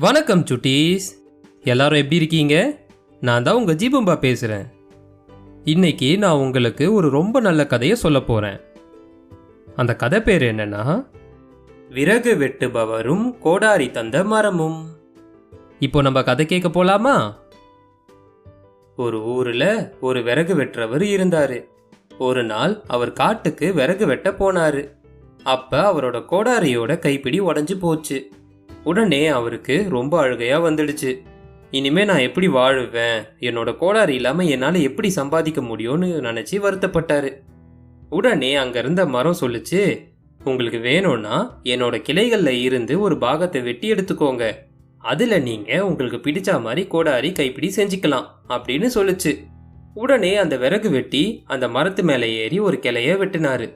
வணக்கம் சுட்டீஸ், எல்லாரும் எப்படி இருக்கீங்க? நான் தான் உங்கள் ஜீபம்பா பேசுகிறேன். இன்னைக்கு நான் உங்களுக்கு ஒரு ரொம்ப நல்ல கதையை சொல்ல போகிறேன். அந்த கதை பேர் என்னன்னா, விறகு வெட்டுபவரும் கோடாரி தந்த மரமும். இப்போ நம்ம கதை கேட்க போலாமா? ஒரு ஊரில் ஒரு விறகு வெட்டுறவர் இருந்தார். ஒரு நாள் அவர் காட்டுக்கு விறகு வெட்ட போனாரு. அப்ப அவரோட கோடாரியோட கைப்பிடி உடஞ்சி போச்சு. உடனே அவருக்கு ரொம்ப அழுகையா வந்துடுச்சு. இனிமே நான் எப்படி வாழுவேன், என்னோட கோடாரி இல்லாம என்னால எப்படி சம்பாதிக்க முடியும்னு நினைச்சு வருத்தப்பட்டாரு. உடனே அங்க இருந்த மரம் சொல்லுச்சு, உங்களுக்கு வேணும்னா என்னோட கிளைகள்ல இருந்து ஒரு பாகத்தை வெட்டி எடுத்துக்கோங்க, அதுல நீங்க உங்களுக்கு பிடிச்ச மாதிரி கோடாரி கைப்பிடி செஞ்சுக்கலாம் அப்படின்னு சொல்லுச்சு. உடனே அந்த விறகு வெட்டி அந்த மரத்து மேல ஏறி ஒரு கிளைய வெட்டினாரு.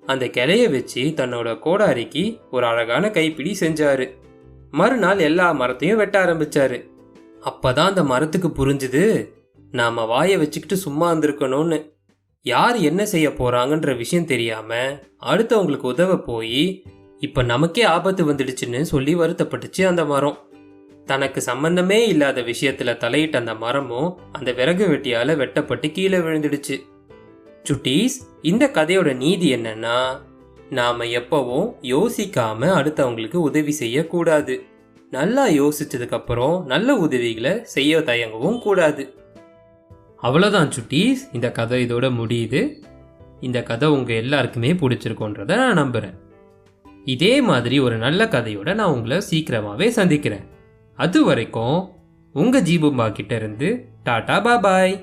அந்த கிளைய வச்சு தன்னோட கோடாரிக்கு ஒரு அழகான கைப்பிடி செஞ்சாரு. மறுநாள் எல்லா மரத்தையும் வெட்ட ஆரம்பிச்சாரு. அப்பதான் அந்த மரத்துக்கு புரிஞ்சுது, நாம வாயை வச்சுக்கிட்டு சும்மா இருந்திருக்கணும்னு. யார் என்ன செய்ய போறாங்கன்ற விஷயம் தெரியாம அடுத்தவங்களுக்கு உதவ போய் இப்ப நமக்கே ஆபத்து வந்துடுச்சுன்னு சொல்லி வருத்தப்பட்டுச்சு அந்த மரம். தனக்கு சம்பந்தமே இல்லாத விஷயத்துல தலையிட்ட அந்த மரமும் அந்த விறகு வெட்டியால வெட்டப்பட்டு கீழே விழுந்துடுச்சு. சுட்டீஸ், இந்த கதையோட நீதி என்னன்னா, நாம எப்பவும் யோசிக்காம அடுத்தவங்களுக்கு உதவி செய்யக்கூடாது. நல்லா யோசிச்சதுக்கு அப்புறம் நல்ல உதவிகளை செய்ய தயங்கவும் கூடாது. அவ்வளோதான் சுட்டீஸ், இந்த கதை இதோட முடியுது. இந்த கதை உங்க எல்லாருக்குமே பிடிச்சிருக்கோன்றத நான் நம்புறேன். இதே மாதிரி ஒரு நல்ல கதையோட நான் உங்களை சீக்கிரமாவே சந்திக்கிறேன். அது வரைக்கும் உங்க ஜீபும்பா கிட்ட இருந்து டாடா பாபாய்.